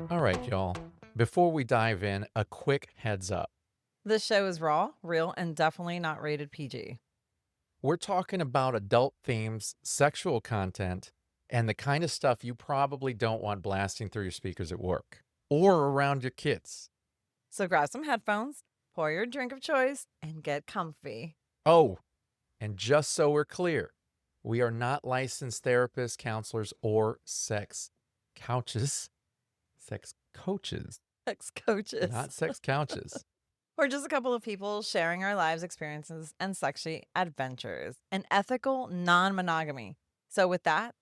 All right, y'all. Before we dive in, a quick heads up. This show is raw, real, and definitely not rated PG. We're talking about adult themes, sexual content, and the kind of stuff you probably don't want blasting through your speakers at work or around your kids. So grab some headphones, pour your drink of choice, and get comfy. Oh, and just so we're clear, we are not licensed therapists, counselors, or sex coaches. Sex coaches, Sex coaches. not sex couches. We're just a couple of people sharing our lives, experiences, and sexy adventures. An ethical non-monogamy. So with that,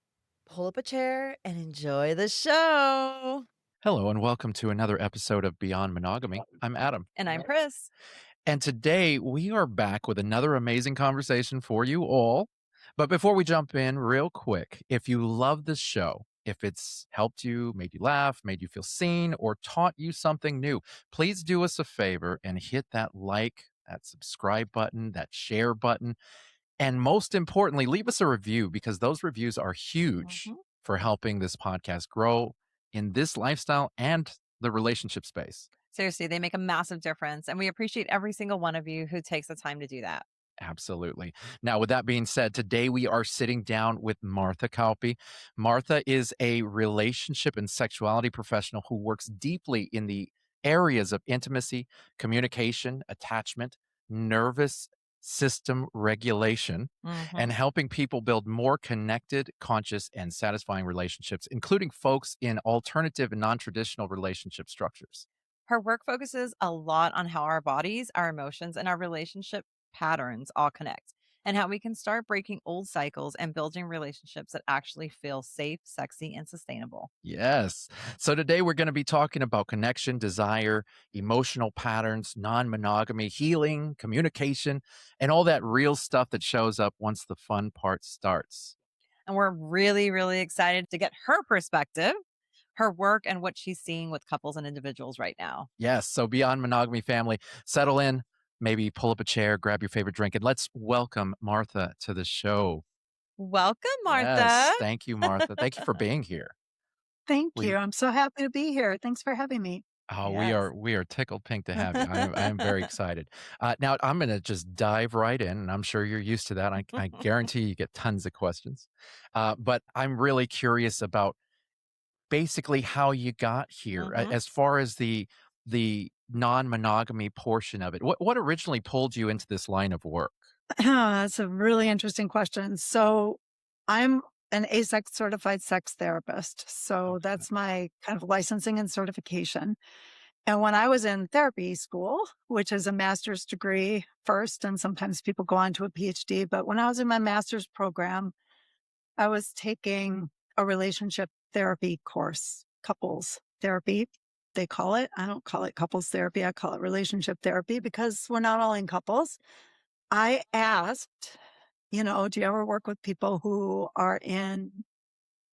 pull up a chair and enjoy the show. Hello, and welcome to another episode of Beyond Monogamy. I'm Adam. And I'm Pris. And today we are back with another amazing conversation for you all. But before we jump in, real quick, if you love this show, if it's helped you, made you laugh, made you feel seen, or taught you something new, please do us a favor and hit that like, that subscribe button, that share button. And most importantly, leave us a review because those reviews are huge for helping this podcast grow in this lifestyle and the relationship space. Seriously, they make a massive difference. And we appreciate every single one of you who takes the time to do that. Absolutely. Now, with that being said, today we are sitting down with Martha Kauppi. Martha is a relationship and sexuality professional who works deeply in the areas of intimacy, communication, attachment, nervous system regulation, and helping people build more connected, conscious, and satisfying relationships, including folks in alternative and non-traditional relationship structures. Her work focuses a lot on how our bodies, our emotions, and our relationship patterns all connect, and how we can start breaking old cycles and building relationships that actually feel safe, sexy, and sustainable. Yes. So today we're going to be talking about connection, desire, emotional patterns, non-monogamy, healing, communication, and all that real stuff that shows up once the fun part starts. And we're really, really excited to get her perspective, her work, and what she's seeing with couples and individuals right now. Yes. So Beyond Monogamy family, settle in, maybe pull up a chair, grab your favorite drink, and let's welcome Martha to the show. Welcome, Martha. Yes. Thank you, Martha. Thank you for being here. Thank you. I'm so happy to be here. Thanks for having me. Oh, Yes. we are tickled pink to have you. I am very excited. Now I'm going to just dive right in, and I'm sure you're used to that. I guarantee you get tons of questions, but I'm really curious about basically how you got here as far as the non-monogamy portion of it. What originally pulled you into this line of work? That's a really interesting question. So I'm an AASECT-certified sex therapist. So that's my kind of licensing and certification. And when I was in therapy school, which is a master's degree first, and sometimes people go on to a PhD, but when I was in my master's program, I was taking a relationship therapy course, couples therapy, they call it. I don't call it couples therapy. I call it relationship therapy because we're not all in couples. I asked, do you ever work with people who are in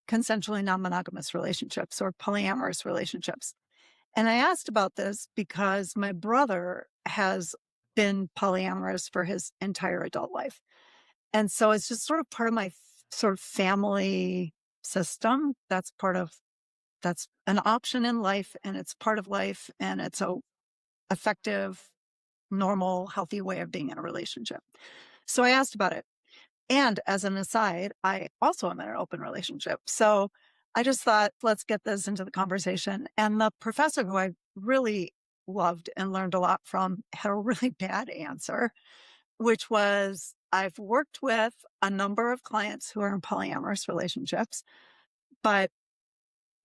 consensually non-monogamous relationships or polyamorous relationships? And I asked about this because my brother has been polyamorous for his entire adult life. And so it's just sort of part of my sort of family system. That's an option in life, and it's part of life, and it's a effective, normal, healthy way of being in a relationship. So I asked about it. And as an aside, I also am in an open relationship. So I just thought, let's get this into the conversation. And the professor who I really loved and learned a lot from had a really bad answer, which was, I've worked with a number of clients who are in polyamorous relationships, but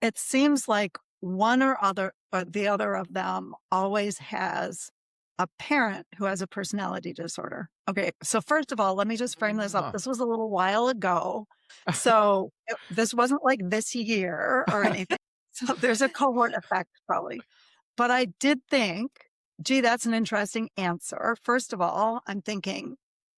it seems like one or the other of them always has a parent who has a personality disorder. Okay, so first of all, let me just frame this up. This was a little while ago. So this wasn't like this year or anything. So there's a cohort effect probably. But I did think, gee, that's an interesting answer. First of all, I'm thinking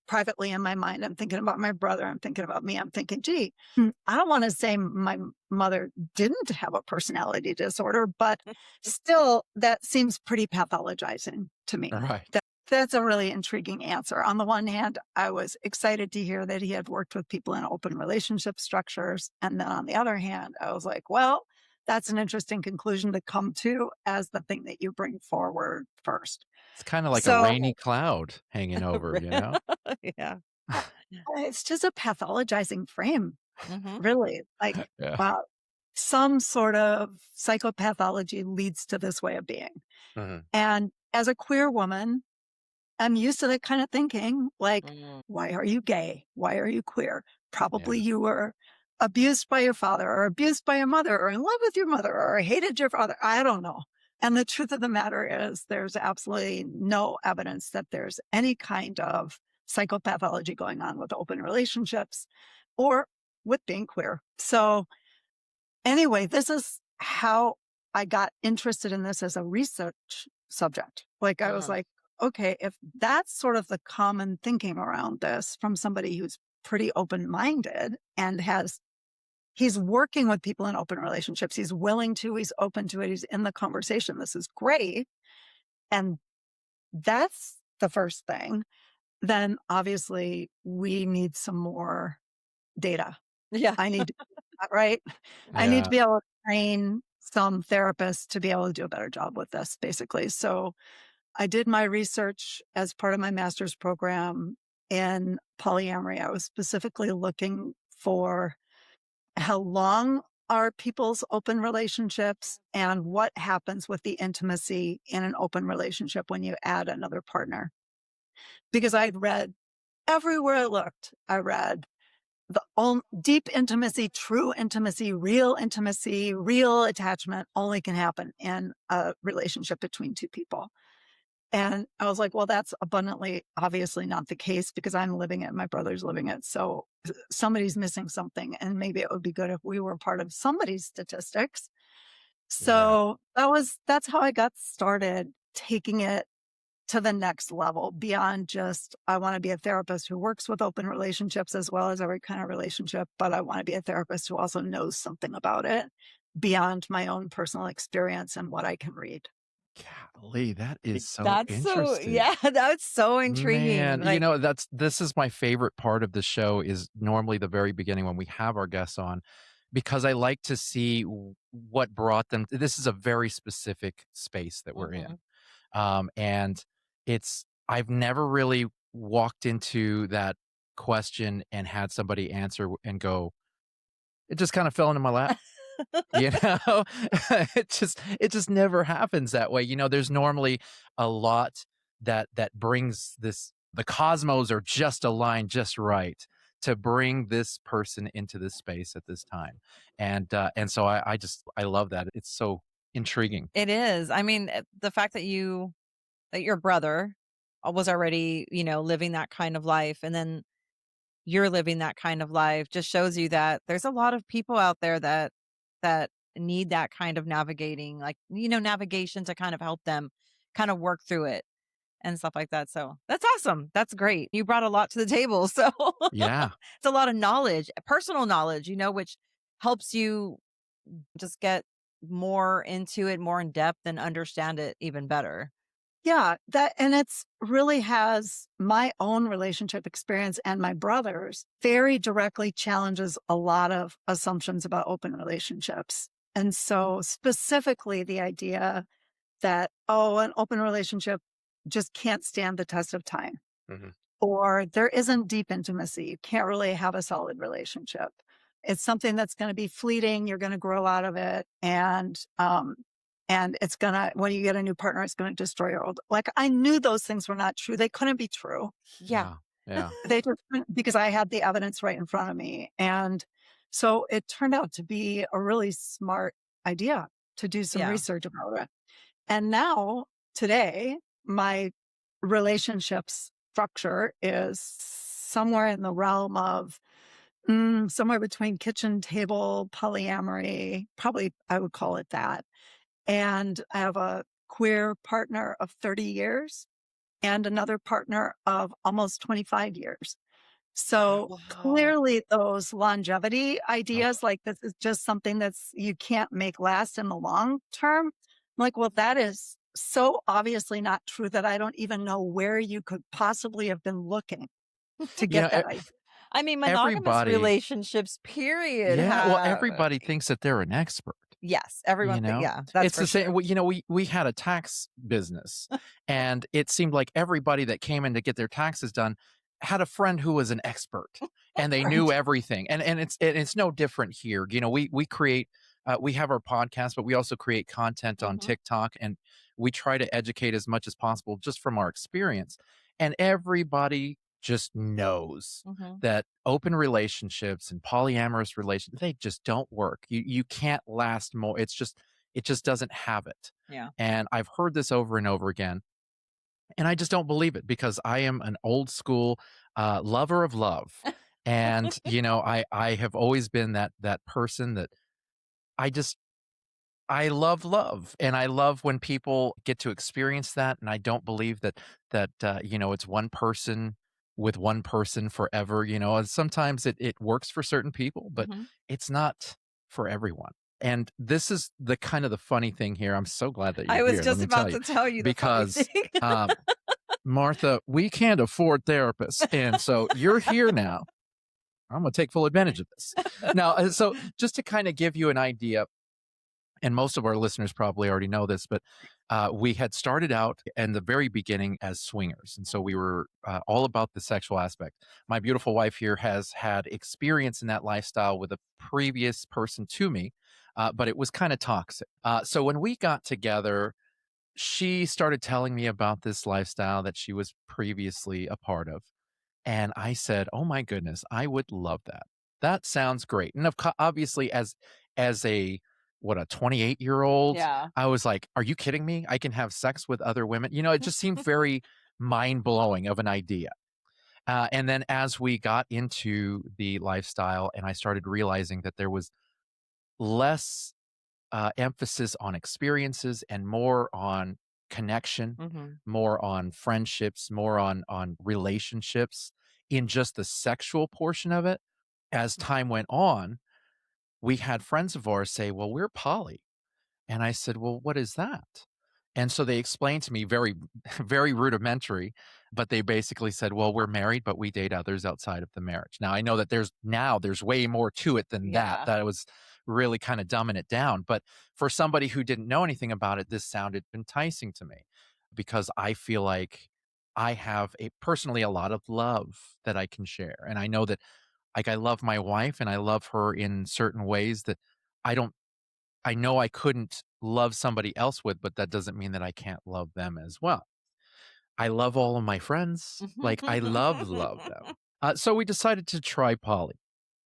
privately in my mind, I'm thinking about my brother. I'm thinking about me. I'm thinking, gee, I don't want to say my mother didn't have a personality disorder, but still that seems pretty pathologizing to me. Right. That's a really intriguing answer. On the one hand, I was excited to hear that he had worked with people in open relationship structures. And then on the other hand, I was like, well, that's an interesting conclusion to come to as the thing that you bring forward first. It's kinda like a rainy So cloud hanging over, you know? Yeah. it's just a pathologizing frame, Mhm. really. Like, Yeah. wow, some sort of psychopathology leads to this way of being. Mhm. And as a queer woman, I'm used to that kind of thinking, like, Mm. why are you gay? Why are you queer? Yeah. Probably you were abused by your father or abused by your mother or in love with your mother or hated your father. I don't know. And the truth of the matter is, there's absolutely no evidence that there's any kind of psychopathology going on with open relationships or with being queer. So, anyway, this is how I got interested in this as a research subject. Like, I was Mhm. like, okay, if that's sort of the common thinking around this from somebody who's pretty open minded and he's working with people in open relationships, he's willing to, he's open to it, he's in the conversation. This is great. And that's the first thing. Then obviously we need some more data. Yeah. I need to, right? I need to Yeah. be able to train some therapists to be able to do a better job with this, basically. So I did my research as part of my master's program in polyamory. I was specifically looking for how long are people's open relationships and what happens with the intimacy in an open relationship when you add another partner. Because I'd read everywhere I looked, I read deep intimacy, real attachment only can happen in a relationship between two people. And I was like, well, that's abundantly, obviously not the case because I'm living it. My brother's living it. So somebody's missing something. And maybe it would be good if we were part of somebody's statistics. Yeah. So that's how I got started taking it to the next level beyond just, I want to be a therapist who works with open relationships as well as every kind of relationship, but I want to be a therapist who also knows something about it beyond my own personal experience and what I can read. Golly, that is so That's so interesting. yeah, that's so intriguing. Man, Like, this is my favorite part of the show is normally the very beginning when we have our guests on, because I like to see what brought them. This is a very specific space that we're in. mhm. And I've never really walked into that question and had somebody answer and go, it just kind of fell into my lap. You know? It just never happens that way. There's normally a lot that brings the cosmos are just aligned just right to bring this person into this space at this time. And so I love that. It's so intriguing. It is. I mean, the fact that your brother was already, living that kind of life, and then you're living that kind of life just shows you that there's a lot of people out there that need that kind of navigating, like, navigation to kind of help them kind of work through it and stuff like that. So that's awesome. That's great. You brought a lot to the table. So Yeah. it's a lot of knowledge, personal knowledge, which helps you just get more into it, more in depth, and understand it even better. Yeah, that and it's really has my own relationship experience and my brother's very directly challenges a lot of assumptions about open relationships. And so specifically the idea that, oh, an open relationship just can't stand the test of time, Mhm. or there isn't deep intimacy. You can't really have a solid relationship. It's something that's going to be fleeting. You're going to grow out of it. And it's going to, when you get a new partner, it's going to destroy your old. Like, I knew those things were not true. They couldn't be true. Yeah. Yeah. Yeah. They just couldn't because I had the evidence right in front of me. And so it turned out to be a really smart idea to do some Yeah. research about it. And now, today, my relationships structure is somewhere in the realm of somewhere between kitchen table polyamory. Probably, I would call it that. And I have a queer partner of 30 years and another partner of almost 25 years. So Wow. clearly those longevity Oh, ideas, like this is just something that's you can't make last in the long term. I'm like, well, that is so obviously not true that I don't even know where you could possibly have been looking to You know, get that idea. I mean, monogamous everybody relationships, period, yeah, well, have everybody thinks that they're an expert. yes, You know? yeah, that's It's for the same sure. we had a tax business, and it seemed like everybody that came in to get their taxes done had a friend who was an expert, and they knew Right. everything, and it's no different here. You know, we create, we have our podcast, but we also create content on Mhm, TikTok, and we try to educate as much as possible just from our experience, and everybody just knows mhm, that open relationships and polyamorous relations they just don't work. You can't last more. It just doesn't have it. yeah. And I've heard this over and over again, and I just don't believe it because I am an old school lover of love, and you know I have always been that person that I just I love love, and I love when people get to experience that, and I don't believe that you know, it's one person with one person forever, you know, and sometimes it works for certain people, but Mhm. it's not for everyone. And this is the kind of the funny thing here. I'm so glad that I you're was here, let just me tell about you, to tell you the funny thing. because, um, Martha, we can't afford therapists, and so you're here now. I'm gonna take full advantage of this. Now, so just to kinda give you an idea, and most of our listeners probably already know this, but we had started out in the very beginning as swingers. And so we were all about the sexual aspect. My beautiful wife here has had experience in that lifestyle with a previous person to me, but it was kind of toxic. So when we got together, she started telling me about this lifestyle that she was previously a part of. And I said, "Oh my goodness, I would love that. That sounds great." And obviously, as a what a 28-year-old, Yeah. I was like, "Are you kidding me? I can have sex with other women." You know, it just seemed very mind blowing of an idea. And then as we got into the lifestyle, and I started realizing that there was less emphasis on experiences and more on connection, Mhm. more on friendships, more on relationships in just the sexual portion of it. As time went on, we had friends of ours say, "Well, we're poly." And I said, "Well, what is that?" And so they explained to me very, very rudimentary, but they basically said, "Well, we're married, but we date others outside of the marriage." Now I know that there's way more to it than that. Yeah. That was really kind of dumbing it down. But for somebody who didn't know anything about it, this sounded enticing to me because I feel like I have personally a lot of love that I can share. And I know that like I love my wife and I love her in certain ways that I don't I know I couldn't love somebody else with, but that doesn't mean that I can't love them as well. I love all of my friends. Like I love them. So we decided to try poly,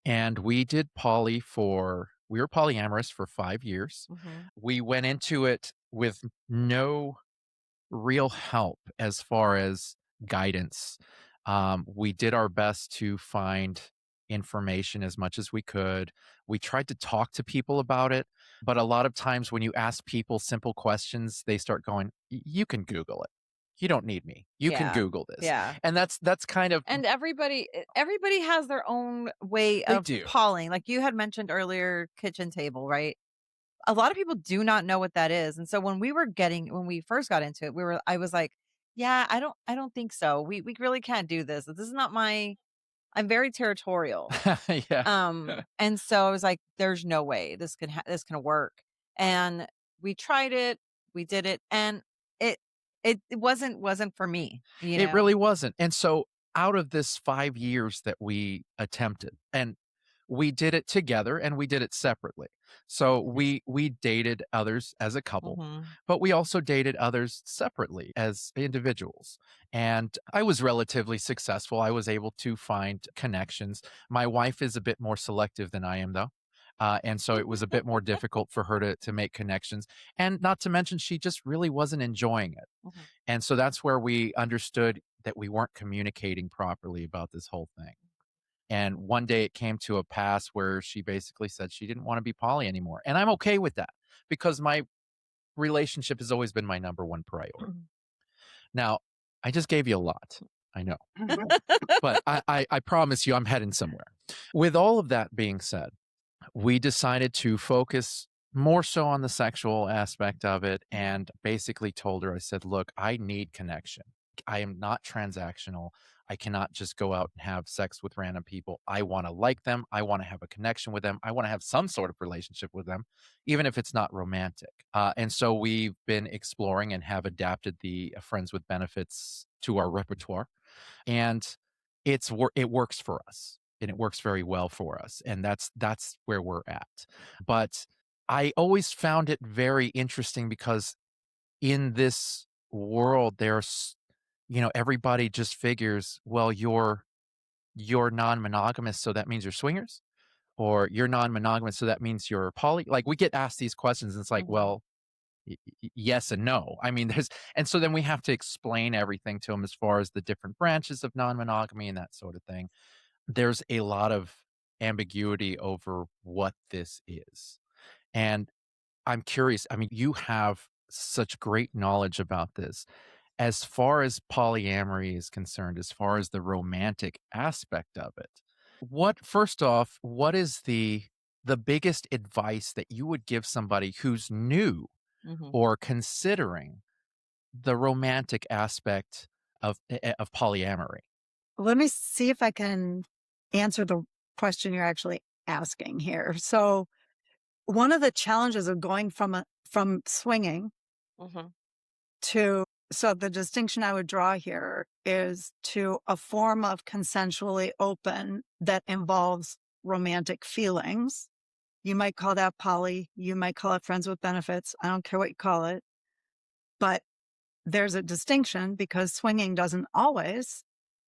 and we were polyamorous for 5 years. Mhm. We went into it with no real help as far as guidance. We did our best to find information as much as we could. We tried to talk to people about it, but a lot of times when you ask people simple questions, they start going, You can Google it. You don't need me. You can Yeah. Google this." Yeah. And that's kind of And everybody has their own way they of do. polling. Like you had mentioned earlier, kitchen table, right? A lot of people do not know what that is. And so when we first got into it, I was like, yeah, I don't think so. We really can't do this. This is not my I'm very territorial. Yeah. And so I was like, there's no way this can work. And we tried it, we did it, and it it wasn't for me, you It know? really wasn't. And so out of this 5 years that we attempted, and we did it together and we did it separately. So we dated others as a couple, Mhm. but we also dated others separately as individuals. And I was relatively successful. I was able to find connections. My wife is a bit more selective than I am though. And so it was a bit more difficult for her to make connections. And not to mention, she just really wasn't enjoying it. Mhm. And so that's where we understood that we weren't communicating properly about this whole thing. And one day it came to a pass where she basically said she didn't want to be poly anymore. And I'm okay with that because my relationship has always been my number one priority. Mhm. Now, I just gave you a lot. I know. But I promise you I'm heading somewhere. With all of that being said, we decided to focus more so on the sexual aspect of it, and basically told her, I said, "Look, I need connection. I am not transactional. I cannot just go out and have sex with random people. I wanna like them. I wanna have a connection with them. I wanna have some sort of relationship with them, even if it's not romantic." And so we've been exploring and have adapted the friends with benefits to our repertoire, and it works for us, and it works very well for us, and that's where we're at. But I always found it very interesting because in this world, everybody just figures, well, you're non-monogamous, so that means you're swingers, or you're non-monogamous, so that means you're poly. Like, we get asked these questions, and it's like, Mhm. well, yes and no. I mean, and so then we have to explain everything to them as far as the different branches of non-monogamy and that sort of thing. There's a lot of ambiguity over what this is. And I'm curious, I mean, you have such great knowledge about this. As far as polyamory is concerned, as far as the romantic aspect of it, first off, what is the biggest advice that you would give somebody who's new Mhm. or considering the romantic aspect of polyamory? Let me see if I can answer the question you're actually asking here. So, one of the challenges of going from swinging Mhm. to so the distinction I would draw here is to a form of consensually open that involves romantic feelings. You might call that poly, you might call it friends with benefits. I don't care what you call it, but there's a distinction because swinging doesn't always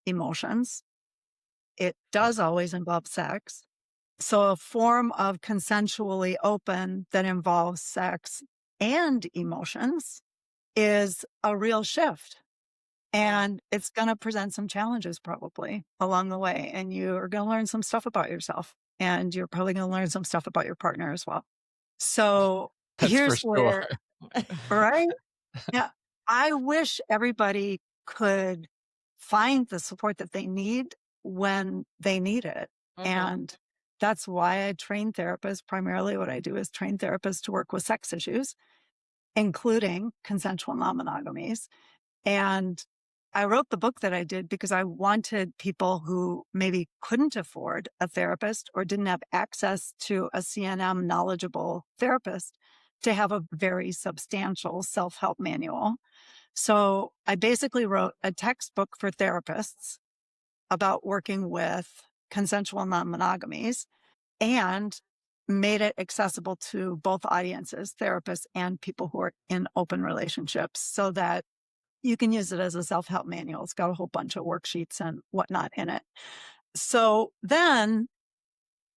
emotions. It does always involve sex. So a form of consensually open that involves sex and emotions is a real shift. Mm. And it's going to present some challenges probably along the way. And you are going to learn some stuff about yourself. And you're probably going to learn some stuff about your partner as well. So That's for here's sure. where, right? Yeah, I wish everybody could find the support that they need when they need it. Mhm. And that's why I train therapists. Primarily, what I do is train therapists to work with sex issues, including consensual non monogamies. And I wrote the book that I did because I wanted people who maybe couldn't afford a therapist or didn't have access to a CNM knowledgeable therapist to have a very substantial self help manual. So I basically wrote a textbook for therapists about working with consensual non monogamies and made it accessible to both audiences, therapists and people who are in open relationships, so that you can use it as a self help manual. It's got a whole bunch of worksheets and whatnot in it. So then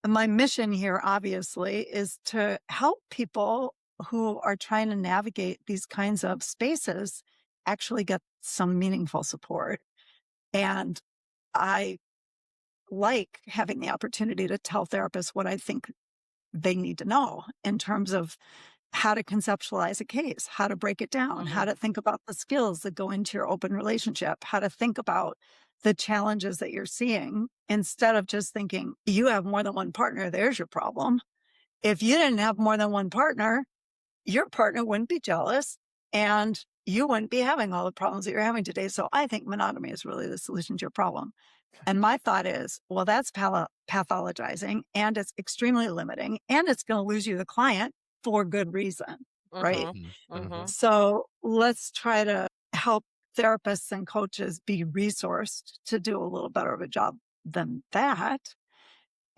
my mission here, obviously, is to help people who are trying to navigate these kinds of spaces actually get some meaningful support. And I like having the opportunity to tell therapists what I think they need to know in terms of how to conceptualize a case, how to break it down, how Mhm. to think about the skills that go into your open relationship, how to think about the challenges that you're seeing instead of just thinking you have more than one partner, there's your problem. If you didn't have more than one partner, your partner wouldn't be jealous and you wouldn't be having all the problems that you're having today. So I think monogamy is really the solution to your problem. And my thought is, well, that's pathologizing and it's extremely limiting and it's going to lose you the client for good reason, right? Mhm. Mhm, mhm. Mhm. So let's try to help therapists and coaches be resourced to do a little better of a job than that.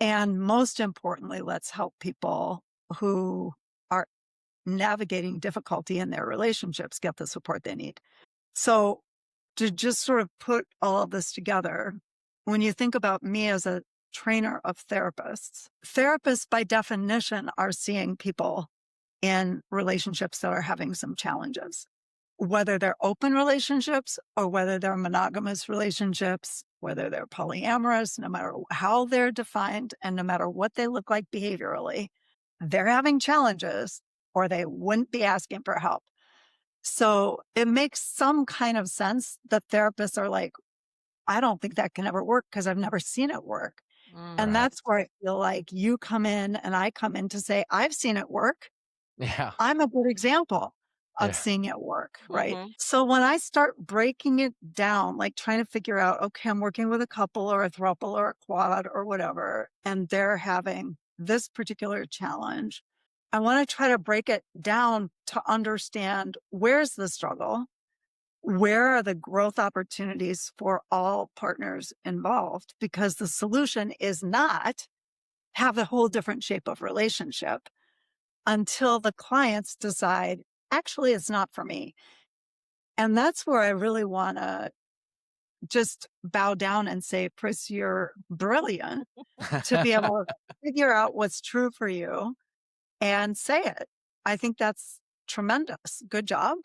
And most importantly, let's help people who are navigating difficulty in their relationships get the support they need. So to just sort of put all of this together, when you think about me as a trainer of therapists, therapists by definition are seeing people in relationships that are having some challenges, whether they're open relationships or whether they're monogamous relationships, whether they're polyamorous, no matter how they're defined and no matter what they look like behaviorally, they're having challenges or they wouldn't be asking for help. So it makes some kind of sense that therapists are like, I don't think that can ever work because I've never seen it work. And Mm. Right. that's where I feel like you come in and I come in to say, I've seen it work. Yeah. I'm a good example of Yeah. seeing it work, right? Mhm. So when I start breaking it down, like trying to figure out, okay, I'm working with a couple or a throuple or a quad or whatever, and they're having this particular challenge, I want to try to break it down to understand where's the struggle, where are the growth opportunities for all partners involved, because the solution is not have a whole different shape of relationship until the clients decide, actually, it's not for me. And that's where I really want to just bow down and say, Pris, you're brilliant to be able to figure out what's true for you and say it. I think that's tremendous. Good job.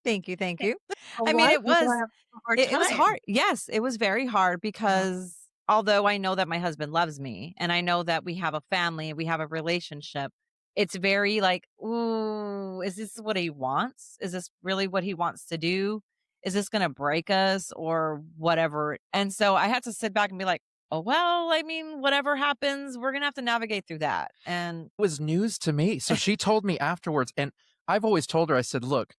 Thank you, thank you. A I mean, lot of people have a hard it was hard. time. Yes, it was very hard Yeah. because although I know that my husband loves me and I know that we have a family, we have a relationship, it's very like, "Ooh, is this what he wants? Is this really what he wants to do? Is this gonna break us or whatever?" And so I had to sit back and be like, "Oh, well, I mean, whatever happens, we're gonna have to navigate through that." And Was news to me. So she told me afterwards, and I've always told her, I said, "Look,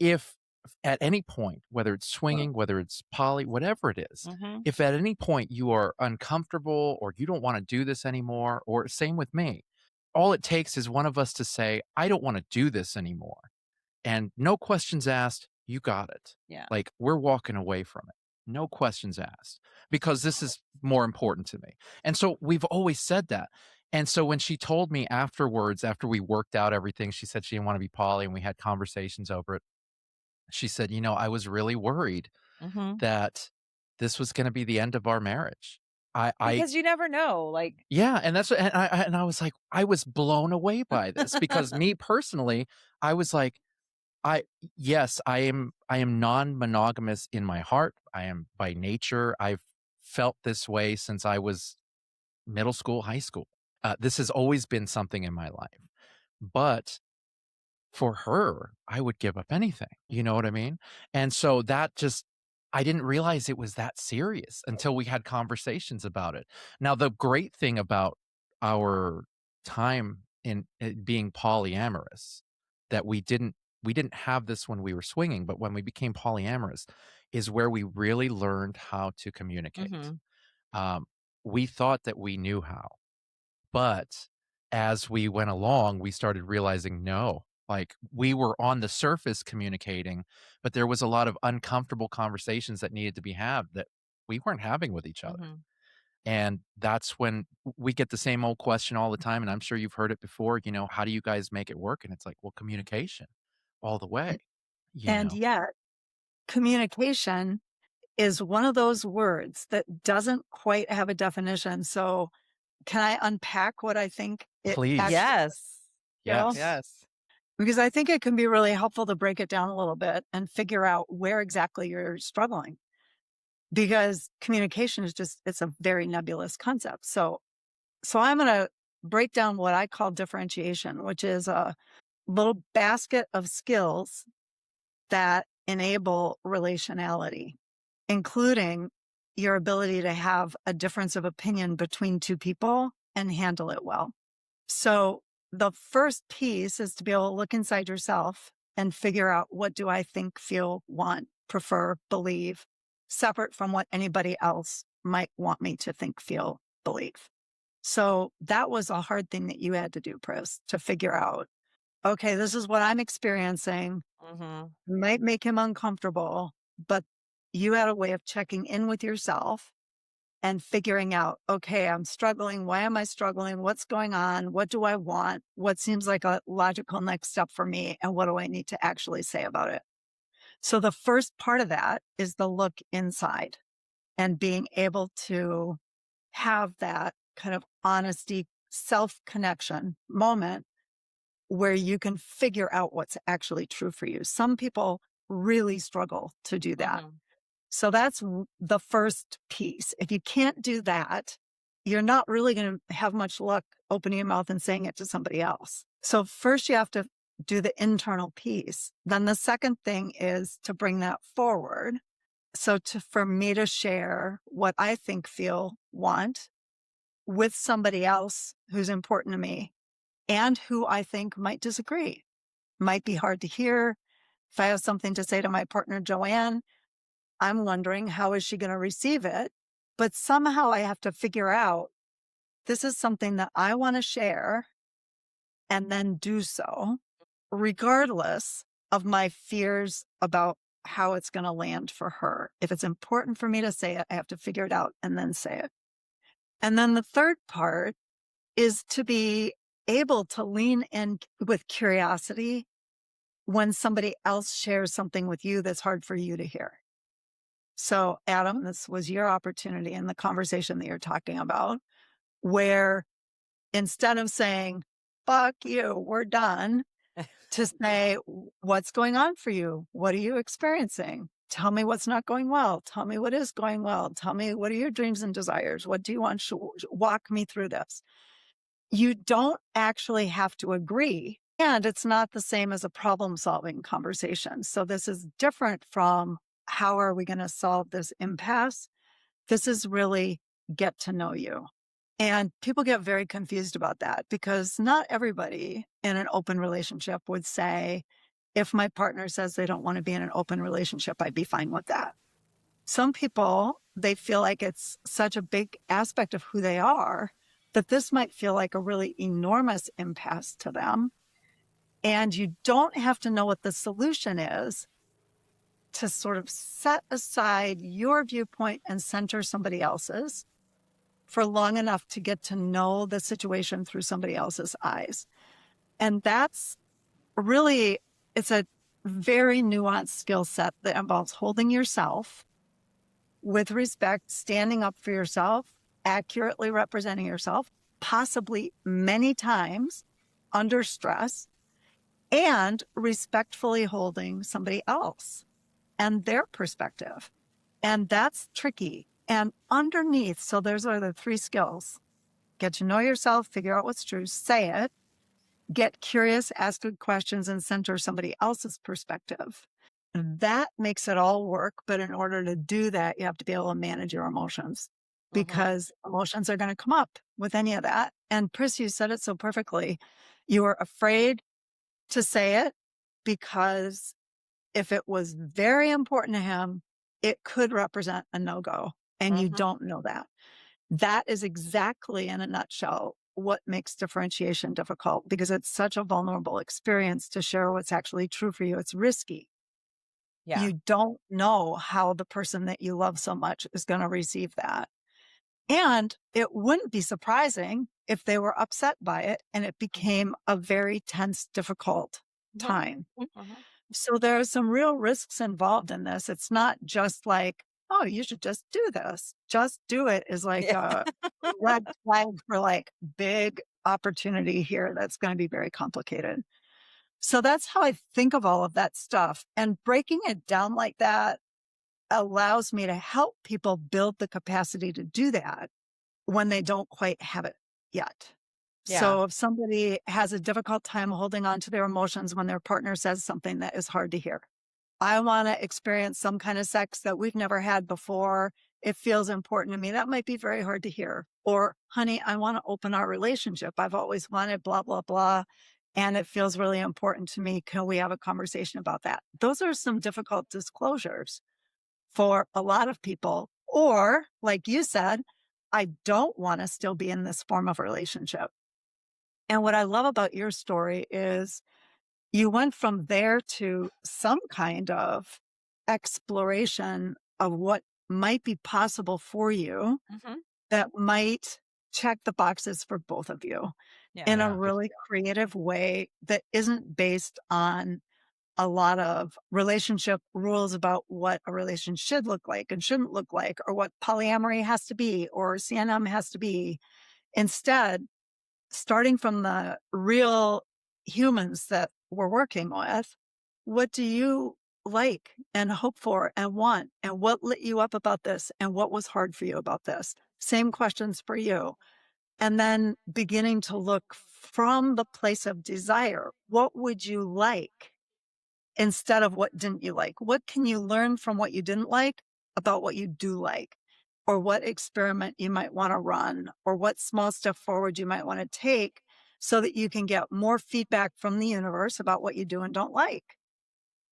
if at any point, whether it's swinging, whether it's poly, whatever it is, Mhm, if at any point you are uncomfortable or you don't wanna do this anymore, or same with me, all it takes is one of us to say, 'I don't wanna do this anymore.' And no questions asked, you got it. yeah. Like, we're walking away from it. No questions asked because this is more important to me." And so we've always said that. And so when she told me afterwards, after we worked out everything, she said she didn't want to be poly and we had conversations over it. She said, I was really worried Mhm. that this was going to be the end of our marriage. I, Because you never know, like yeah. And that's what, and I was like, I was blown away by this because me personally, I was like, I yes, I am non-monogamous in my heart. I am by nature. I've felt this way since I was middle school, high school. This has always been something in my life. But for her, I would give up anything. You know what I mean? And so that just I didn't realize it was that serious until we had conversations about it. Now, the great thing about our time in being polyamorous that we didn't have this when we were swinging, but when we became polyamorous is where we really learned how to communicate. Mhm, Um, we thought that we knew how, but as we went along, we started realizing, no, like we were on the surface communicating, but there was a lot of uncomfortable conversations that needed to be had that we weren't having with each other. mhm. And that's when we get the same old question all the time. And I'm sure you've heard it before, how do you guys make it work? And it's like, well, communication all the way, you And know? yet, communication is one of those words that doesn't quite have a definition. So, can I unpack what I think it Please. actually Yes. entails? Yes. Yes. Because I think it can be really helpful to break it down a little bit and figure out where exactly you're struggling. Because communication is just, it's a very nebulous concept. So I'm going to break down what I call differentiation, which is a little basket of skills that enable relationality, including your ability to have a difference of opinion between two people and handle it well. So the first piece is to be able to look inside yourself and figure out, what do I think, feel, want, prefer, believe, separate from what anybody else might want me to think, feel, believe. So that was a hard thing that you had to do, Pris, to figure out, okay, this is what I'm experiencing. Mhm, Might make him uncomfortable, but you had a way of checking in with yourself and figuring out, okay, I'm struggling. Why am I struggling? What's going on? What do I want? What seems like a logical next step for me? And what do I need to actually say about it? So the first part of that is the look inside and being able to have that kind of honesty, self connection moment where you can figure out what's actually true for you. Some people really struggle to do that. mhm, So that's the first piece. If you can't do that, you're not really going to have much luck opening your mouth and saying it to somebody else. So first you have to do the internal piece. Then the second thing is to bring that forward. So for me to share what I think, feel, want with somebody else who's important to me, and who I think might disagree. Might be hard to hear. If I have something to say to my partner, Joanne, I'm wondering how is she going to receive it? But somehow I have to figure out this is something that I want to share and then do so, regardless of my fears about how it's going to land for her. If it's important for me to say it, I have to figure it out and then say it. And then the third part is to be able to lean in with curiosity when somebody else shares something with you that's hard for you to hear. So, Adam, this was your opportunity in the conversation that you're talking about, where instead of saying, fuck you, we're done, to say, what's going on for you? What are you experiencing? Tell me what's not going well. Tell me what is going well. Tell me what are your dreams and desires? What do you want? Walk me through this. You don't actually have to agree. And it's not the same as a problem solving conversation. So this is different from how are we going to solve this impasse? This is really get to know you. And people get very confused about that because not everybody in an open relationship would say, if my partner says they don't want to be in an open relationship, I'd be fine with that. Some people, they feel like it's such a big aspect of who they are that this might feel like a really enormous impasse to them. And you don't have to know what the solution is to sort of set aside your viewpoint and center somebody else's for long enough to get to know the situation through somebody else's eyes. And that's really, it's a very nuanced skill set that involves holding yourself with respect, standing up for yourself, accurately representing yourself, possibly many times under stress, and respectfully holding somebody else and their perspective. And that's tricky. And underneath, so those are the three skills: get to know yourself, figure out what's true, say it, get curious, ask good questions, and center somebody else's perspective. And that makes it all work. But in order to do that, you have to be able to manage your emotions Mhm. because emotions are going to come up with any of that. And Pris, you said it so perfectly. You were afraid to say it because if it was very important to him, it could represent a no-go. And you Mhm. don't know that. That is exactly in a nutshell what makes differentiation difficult because it's such a vulnerable experience to share what's actually true for you. It's risky. Yeah. You don't know how the person that you love so much is going to receive that. And it wouldn't be surprising if they were upset by it and it Mhm. became a very tense, difficult Mhm. time. Mhm. So there are some real risks involved in this. It's not just like, oh, you should just do this. Just do it is like Yeah. a red flag for like big opportunity here that's going to be very complicated. So that's how I think of all of that stuff. And breaking it down like that allows me to help people build the capacity to do that when they don't quite have it yet. Yeah. So if somebody has a difficult time holding on to their emotions when their partner says something that is hard to hear, I want to experience some kind of sex that we've never had before. It feels important to me. That might be very hard to hear. Or, honey, I want to open our relationship. I've always wanted blah, blah, blah. And it feels really important to me. Can we have a conversation about that? Those are some difficult disclosures for a lot of people. Or, like you said, I don't want to still be in this form of relationship. And what I love about your story is you went from there to some kind of exploration of what might be possible for you Mhm. that might check the boxes for both of you Yeah. in a Yeah. really creative way that isn't based on a lot of relationship rules about what a relationship should look like and shouldn't look like, or what polyamory has to be, or CNM has to be. Instead, starting from the real humans that we're working with, what do you like and hope for and want? And what lit you up about this? And what was hard for you about this? Same questions for you. And then beginning to look from the place of desire. What would you like instead of what didn't you like? What can you learn from what you didn't like about what you do like? Or what experiment you might want to run, or what small step forward you might want to take so that you can get more feedback from the universe about what you do and don't like.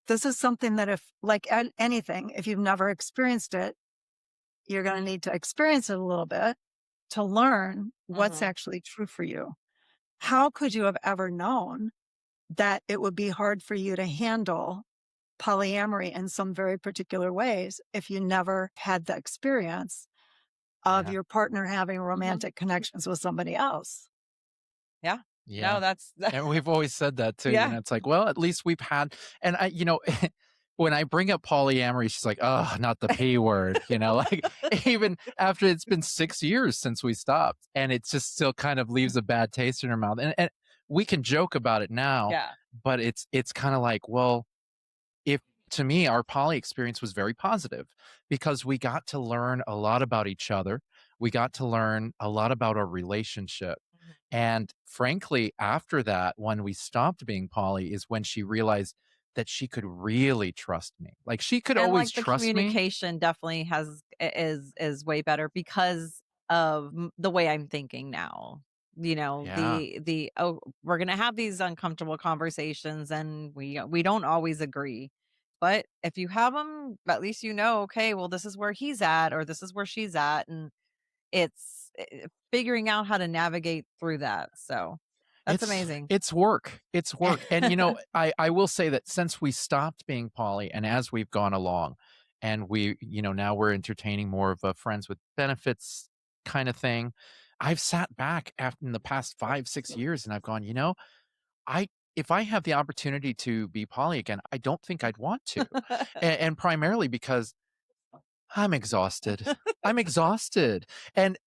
This is something that if like anything, if you've never experienced it, you're going to need to experience it a little bit to learn what's Mhm. actually true for you. How could you have ever known that it would be hard for you to handle polyamory in some very particular ways if you never had the experience of Yeah. your partner having Mhm. romantic connections with somebody else? Yeah. Yeah. No, that's And we've always said that too, yeah. it's like, well, at least we've had and when I bring up polyamory, she's like, "Oh, not the P word," like even after it's been 6 years since we stopped, and it just still kind of leaves a bad taste in her mouth. And we can joke about it now, Yeah. but it's kind of like, well, if to me, our poly experience was very positive because we got to learn a lot about each other. We got to learn a lot about our relationship. Mhm. And frankly, after that, when we stopped being poly, is when she realized that she could really trust me. Like she could And, always like, the trust me. communication definitely is way better because of the way I'm thinking now. Yeah. Oh, we're gonna have these uncomfortable conversations, and we don't always agree. But if you have them, at least okay, well, this is where he's at or this is where she's at, and it's figuring out how to navigate through that. So, that's It's amazing. it's work. It's work. And I will say that since we stopped being poly and as we've gone along and now we're entertaining more of a friends with benefits kind of thing. I've sat back after in the past 5, 6 years and I've gone, I if I have the opportunity to be poly again, I don't think I'd want to. And primarily because I'm exhausted. I'm exhausted. And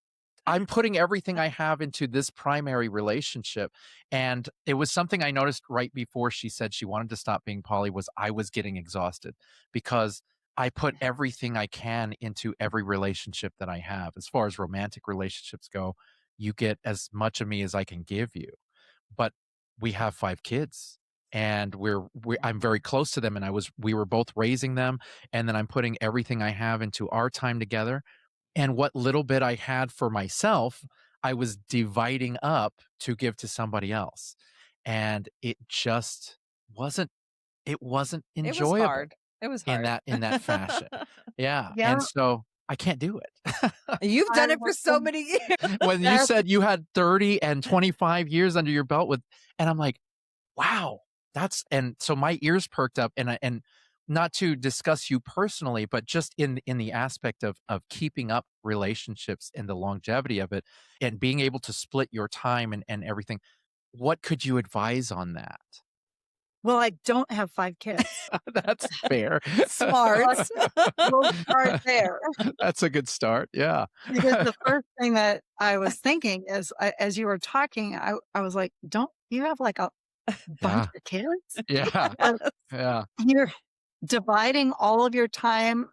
I'm putting everything I have into this primary relationship, and it was something I noticed right before she said she wanted to stop being poly was I was getting exhausted because I put everything I can into every relationship that I have. As far as romantic relationships go, you get as much of me as I can give you. But we have 5 kids and I'm very close to them and we were both raising them and then I'm putting everything I have into our time together and what little bit I had for myself, I was dividing up to give to somebody else. And it just wasn't it wasn't It was enjoyable hard. It was in hard. that fashion. Yeah, Yeah, and so I can't do it. You've I done it for so um, many years. When you that's said you had 30 and 25 years under your belt with and I'm like, wow, that's and so my ears perked up and not to discuss you personally, but just in the aspect of keeping up relationships and the longevity of it and being able to split your time and everything. What could you advise on that? well, I don't have 5 kids. That's fair. Smart. But we'll start there That's a good start. Yeah. because the first thing that I was thinking is, as you were talking, I was like, "Don't you have, like, a bunch Yeah. of kids?" Yeah. And Yeah. you're dividing all of your time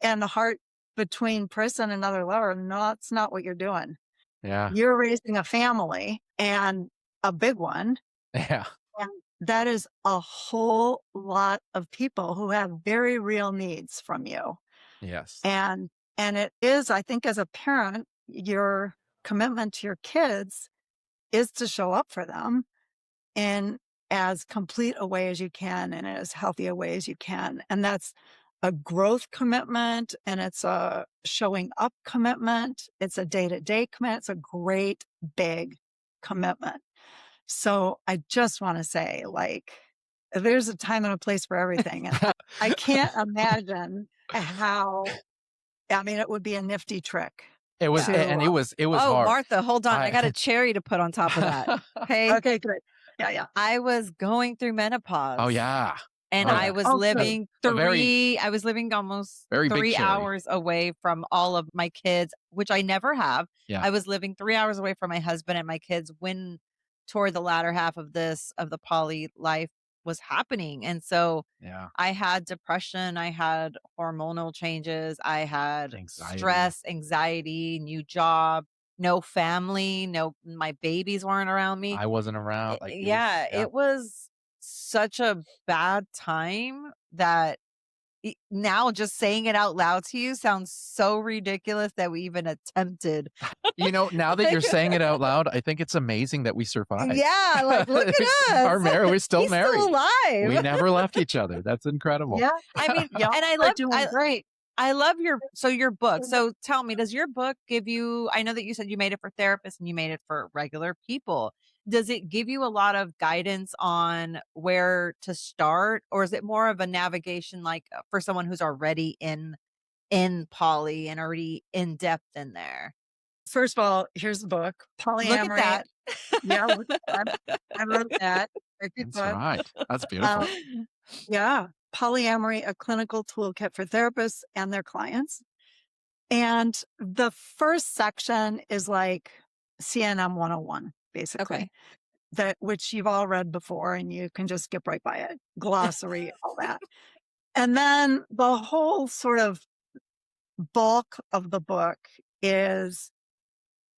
and the heart between Pris and another lover. No, that's not what you're doing. Yeah. You're raising a family and a big one, Yeah. and that is a whole lot of people who have very real needs from you. Yes. And it is, I think as a parent, your commitment to your kids is to show up for them in as complete a way as you can and as healthy a way as you can. And that's a growth commitment and it's a showing up commitment. It's a day-to-day commitment. It's a great big commitment. So I just want to say, like, there's a time and a place for everything. And I can't imagine how, I mean, it would be a nifty trick It was Yeah. and to, it was Oh, hard. Martha, hold on. I got a I cherry to put on top of that. Okay. okay, good. Yeah, yeah. I was going through Oh, menopause yeah. and Oh, Oh, yeah. That's okay. I was living almost very big 3 cherry. hours away from all of my kids, which I never have. Yeah. I was living 3 hours away from my husband and my kids when toward the latter half of the poly life was happening. And so Yeah. I had depression, I had hormonal changes, I had Anxiety. stress, anxiety, new job, no family, no my babies weren't around me. I wasn't around, like, it was Yeah, yeah. it was such a bad time that now just saying it out loud to you sounds so ridiculous that we even attempted. Now that Like, you're saying it out loud, I think it's amazing that we survived. yeah, like, look at us. We're still He's still married. We alive. never left each other. That's incredible. Yeah. I mean, Y'all and are doing great. I love your book. So tell me, does your book give you, I know that you said you made it for therapists and you made it for regular people. Does it give you a lot of guidance on where to start, or is it more of a navigation like for someone who's already in poly and already in depth in there? First of all, here's the book, Look at Polyamory. that. Yeah, look at that. I wrote that. A good That's book. right. That's beautiful. Um, yeah, Polyamory, a clinical toolkit for therapists and their clients. And the first section is like CNM 101, Okay. basically, that which you've all read before and you can just skip right by it. Glossary, all that. And then the whole sort of bulk of the book is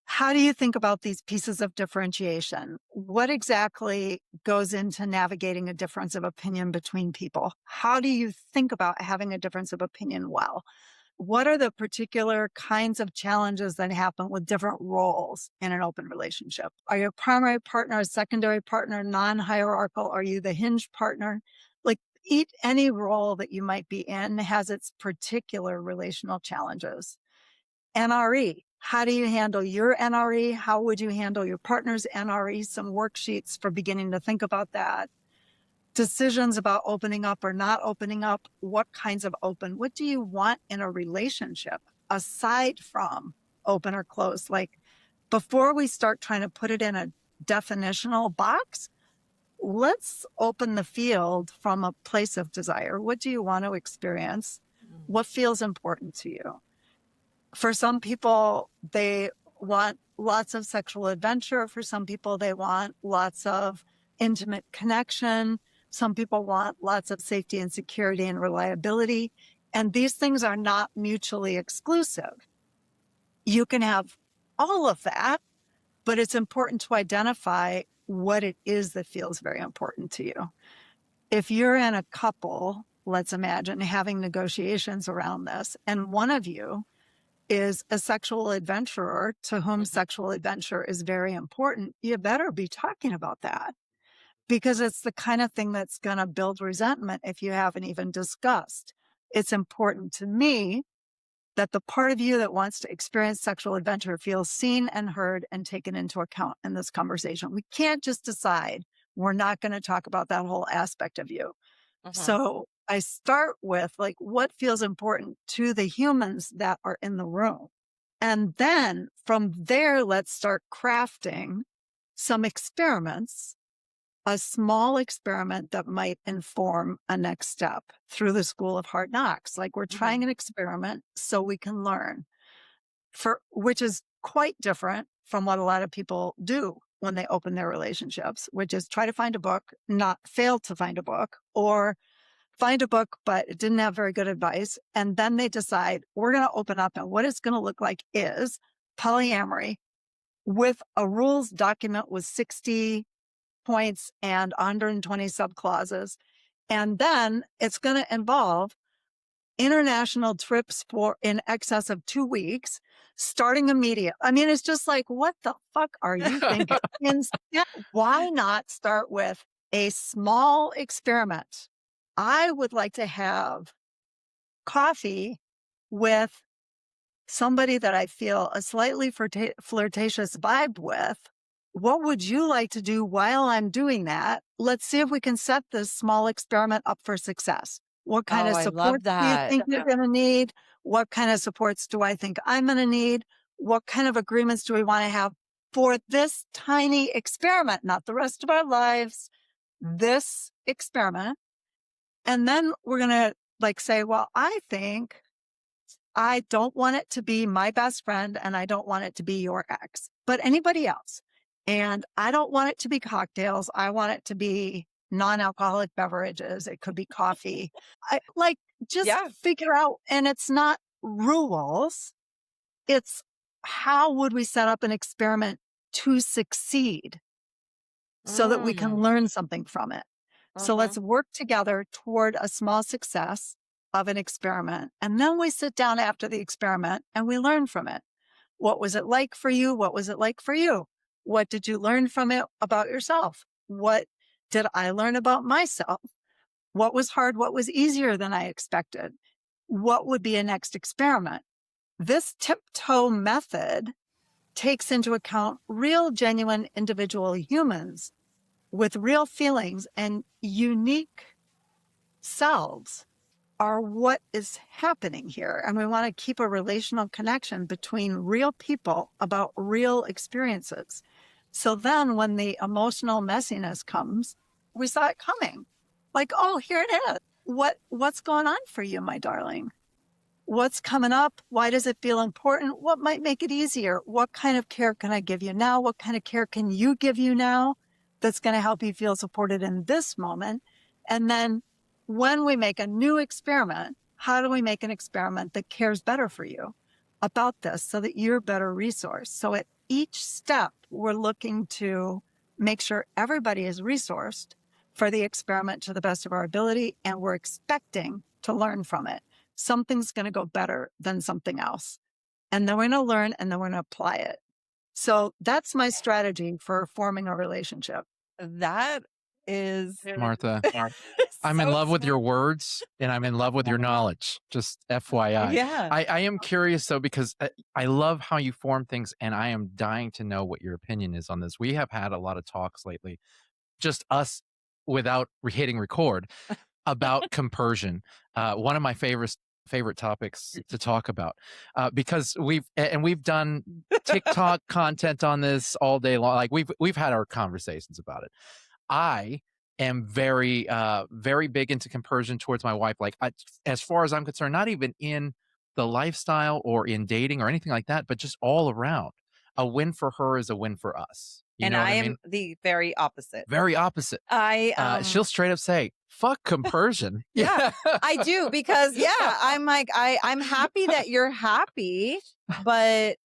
how do you think about these pieces of differentiation? What exactly goes into navigating a difference of opinion between people? How do you think about having a difference of opinion well? What are the particular kinds of challenges that happen with different roles in an open relationship? Are you a primary partner, a secondary partner, non-hierarchical? Are you the hinge partner? Like any role that you might be in has its particular relational challenges. NRE. How do you handle your NRE? How would you handle your partner's NRE? Some worksheets for beginning to think about that. Decisions about opening up or not opening up. What kinds of open? What do you want in a relationship aside from open or closed? Like before we start trying to put it in a definitional box, let's open the field from a place of desire. What do you want to experience? What feels important to you? For some people, they want lots of sexual adventure. For some people, they want lots of intimate connection. Some people want lots of safety and security and reliability. And these things are not mutually exclusive. You can have all of that, but it's important to identify what it is that feels very important to you. If you're in a couple, let's imagine having negotiations around this, and one of you is a sexual adventurer to whom sexual adventure is very important, you better be talking about that because it's the kind of thing that's going to build resentment if you haven't even discussed. It's important to me that the part of you that wants to experience sexual adventure feels seen and heard and taken into account in this conversation. We can't just decide we're not going to talk about that whole aspect of you. Mhm. So I start with like what feels important to the humans that are in the room. And then from there, let's start crafting some experiments, a small experiment that might inform a next step through the school of hard knocks. Like we're trying Mhm. an experiment so we can learn which is quite different from what a lot of people do when they open their relationships, which is try to find a book, not fail to find a book, or find a book, but it didn't have very good advice. And then they decide we're going to open up and what it's going to look like is polyamory with a rules document with 60 points and 120 subclauses. And then it's going to involve international trips for in excess of 2 weeks, starting immediate. I mean, it's just like, what the fuck are you thinking? Instead, why not start with a small experiment? I would like to have coffee with somebody that I feel a slightly flirtatious vibe with. What would you like to do while I'm doing that? Let's see if we can set this small experiment up for success. What kind Oh, of I support love do you that. think you're going to need? What kind of supports do I think I'm going to need? What kind of agreements do we want to have for this tiny experiment, not the rest of our lives, this experiment? And then we're going to like say, well, I think I don't want it to be my best friend and I don't want it to be your ex, but anybody else. And I don't want it to be cocktails. I want it to be non-alcoholic beverages. It could be coffee. I like just Yeah. figure out, and it's not rules. It's how would we set up an experiment to succeed so that we can Mm. learn something from it. So let's Mhm. work together toward a small success. of an experiment. And then we sit down after the experiment and we learn from it. What was it like for you? What was it like for you? What did you learn from it about yourself? What did I learn about myself? What was hard? What was easier than I expected? What would be a next experiment? This tiptoe method takes into account real, genuine individual humans with real feelings and unique selves are what is happening here. And we want to keep a relational connection between real people about real experiences. So then when the emotional messiness comes, we saw it coming. Like, oh, here it is. What's going on for you, my darling? What's coming up? Why does it feel important? What might make it easier? What kind of care can I give you now? What kind of care can you give you now that's going to help you feel supported in this moment? And then when we make a new experiment, how do we make an experiment that cares better for you about this so that you're a better resource? So at each step, we're looking to make sure everybody is resourced for the experiment to the best of our ability, and we're expecting to learn from it. Something's going to go better than something else. And then we're going to learn and then we're going to apply it. So that's my strategy for forming a relationship. That is Martha, I'm in love with your words and I'm in love with your knowledge. Just FYI. Yeah. I am curious though, because I love how you form things and I am dying to know what your opinion is on this. We have had a lot of talks lately, just us without hitting record, about compersion. One of my favorite topics to talk about, because we've done TikTok content on this all day long. Like we've had our conversations about it. I am very big into compersion towards my wife. Like as far as I'm concerned, not even in the lifestyle or in dating or anything like that, but just all around. A win for her is a win for us. You know what I mean? am the very opposite. Very opposite. She'll straight up say, "Fuck compersion." Yeah, I do, because I'm like, I'm happy that you're happy, but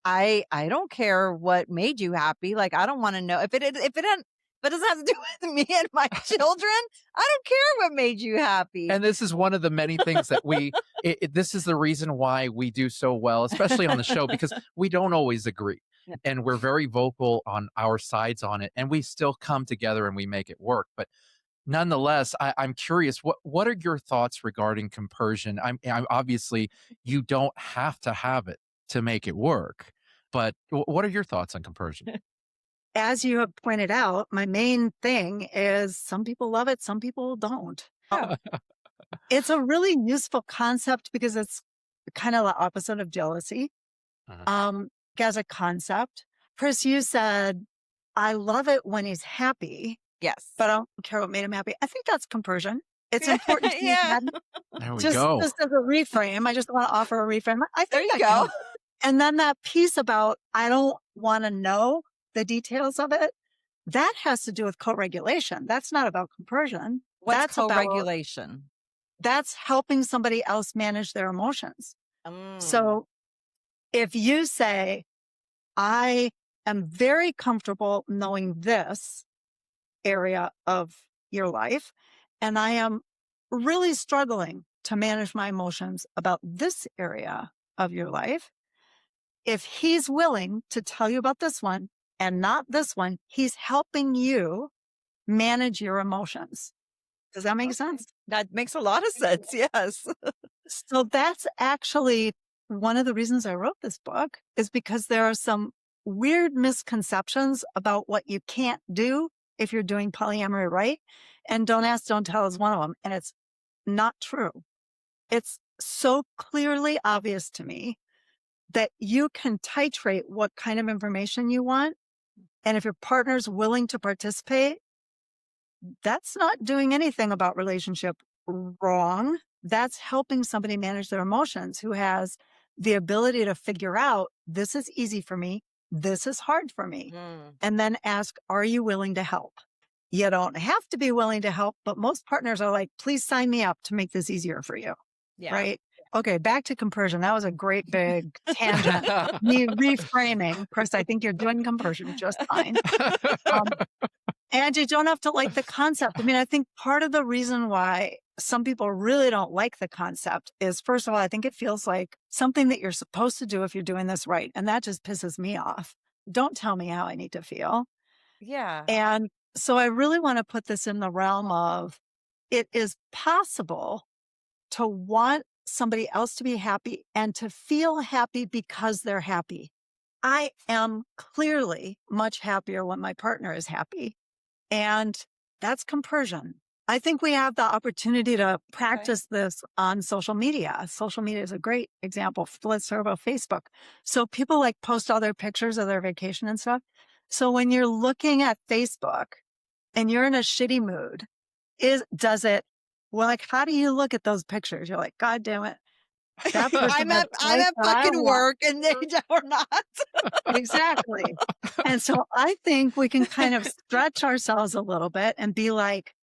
I don't care what made you happy. Like, I don't want to know if it doesn't have to do with me and my children. I don't care what made you happy. And this is one of the many things that this is the reason why we do so well, especially on the show, because we don't always agree. And we're very vocal on our sides on it, and we still come together and we make it work. But nonetheless, I'm curious, what are your thoughts regarding compersion? I'm obviously, you don't have to have it to make it work, but what are your thoughts on compersion? As you have pointed out, my main thing is some people love it, some people don't. It's a really useful concept because it's kind of the opposite of jealousy. As a concept, Pris, you said, I love it when he's happy. Yes. But I don't care what made him happy. I think that's compersion. It's important to There we go. Just as a reframe. I just want to offer a reframe. I think there you go. And then that piece about I don't want to know the details of it, that has to do with co-regulation. That's not about compersion. What's co-regulation? That's helping somebody else manage their emotions. So if you say, I am very comfortable knowing this area of your life, and I am really struggling to manage my emotions about this area of your life. If he's willing to tell you about this one and not this one, he's helping you manage your emotions. Does that make sense? That makes a lot of sense. Yes. So that's actually one of the reasons I wrote this book, is because there are some weird misconceptions about what you can't do if you're doing polyamory right. And don't ask, don't tell is one of them. And it's not true. It's so clearly obvious to me that you can titrate what kind of information you want. And if your partner's willing to participate, that's not doing anything about relationship wrong. That's helping somebody manage their emotions who has the ability to figure out, this is easy for me, this is hard for me. And then ask, are you willing to help? You don't have to be willing to help, but most partners are like, please sign me up to make this easier for you. Yeah. Right? Okay, back to compersion. That was a great big tangent. Me reframing. Chris, I think you're doing compersion just fine. And you don't have to like the concept. I mean, I think part of the reason why some people really don't like the concept is, first of all, I think it feels like something that you're supposed to do if you're doing this right. And that just pisses me off. Don't tell me how I need to feel. Yeah. And so I really want to put this in the realm of it is possible to want somebody else to be happy and to feel happy because they're happy. I am clearly much happier when my partner is happy. And that's compersion. I think we have the opportunity to Okay. practice this on social media. Social media is a great example. Let's talk about Facebook. So people like post all their pictures of their vacation and stuff. So when you're looking at Facebook and you're in a shitty mood, well, like, how do you look at those pictures? You're like, God damn it. That person has the I'm life at that I fucking want. work and they are not. Exactly. And so I think we can kind of stretch ourselves a little bit and be like,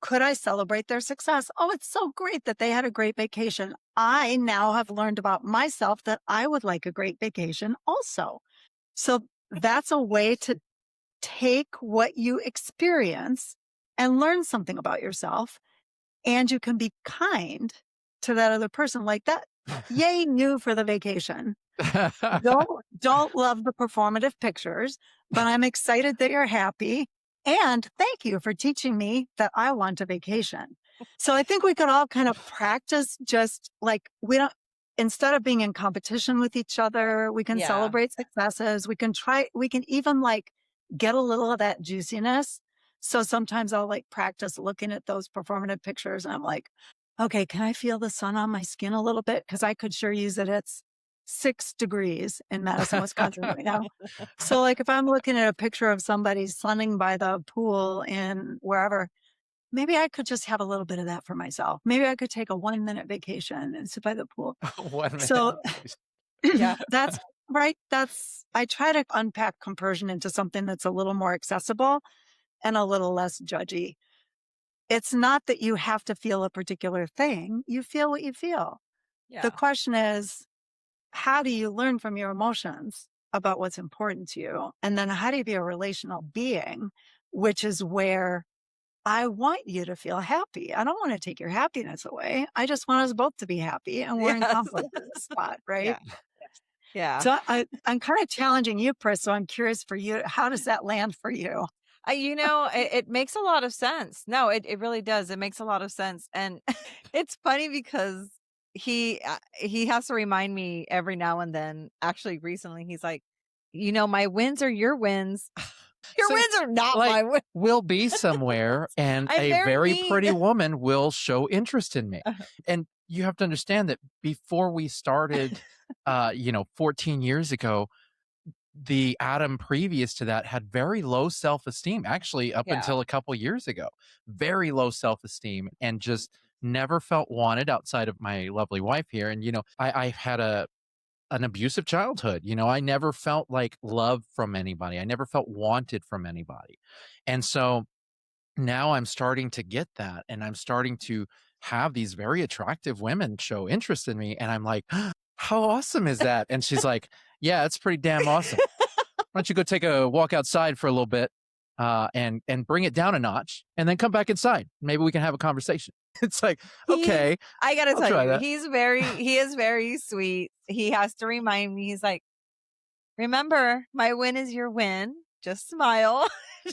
could I celebrate their success? Oh, it's so great that they had a great vacation. I now have learned about myself that I would like a great vacation also. So that's a way to take what you experience and learn something about yourself. And you can be kind to that other person like that. Yay, you for the vacation. Don't love the performative pictures, but I'm excited that you're happy. And thank you for teaching me that I want a vacation. So I think we could all kind of practice just like instead of being in competition with each other, we can Yeah. celebrate successes. We can even like get a little of that juiciness. So sometimes I'll like practice looking at those performative pictures and I'm like, okay, can I feel the sun on my skin a little bit? Because I could sure use it. It's 6 degrees in Madison, Wisconsin right now. So like if I'm looking at a picture of somebody sunning by the pool in wherever, maybe I could just have a little bit of that for myself. Maybe I could take a 1 minute vacation and sit by the pool. 1 minute. So Yeah. that's right. I try to unpack compersion into something that's a little more accessible and a little less judgy. It's not that you have to feel a particular thing. You feel what you feel. The Yeah. question is, how do you learn from your emotions about what's important to you? And then how do you be a relational being, which is where I want you to feel happy. I don't want to take your happiness away. I just want us both to be happy and we're in Yes. conflict in this spot, right? Yeah. Yeah. So I'm kind of challenging you, Pris. So I'm curious for you. How does that land for you? It makes a lot of sense. No, it really does. It makes a lot of sense. And it's funny because he has to remind me every now and then. Actually, recently, he's like, my wins are your wins. Your So, wins are not like, my wins. we'll be somewhere and I'm a very very mean. pretty woman will show interest in me. And you have to understand that before we started, 14 years ago, the Adam previous to that had very low self-esteem, actually up Yeah. until a couple years ago, very low self-esteem and just never felt wanted outside of my lovely wife here. And, I've had an abusive childhood. I never felt like love from anybody. I never felt wanted from anybody. And so now I'm starting to get that and I'm starting to have these very attractive women show interest in me. And I'm like, how awesome is that? And she's like, yeah, it's pretty damn awesome. Why don't you go take a walk outside for a little bit and bring it down a notch and then come back inside. Maybe we can have a conversation. It's like, He okay, I gotta I'll tell try you, that. he is very sweet. He has to remind me, he's like, remember, my win is your win. Just smile.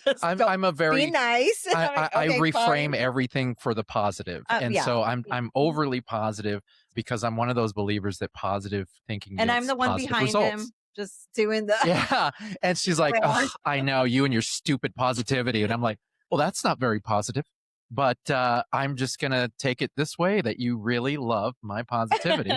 Just I'm don't I'm a be very nice. And I'm like, I okay, reframe fine. everything for the positive. And Yeah. so I'm overly positive because I'm one of those believers that positive thinking And I'm yields the one positive behind results. him just doing the Yeah. And she's like, Well, "Ugh, I know you and your stupid positivity." And I'm like, well, that's not very positive. But I'm just gonna take it this way that you really love my positivity.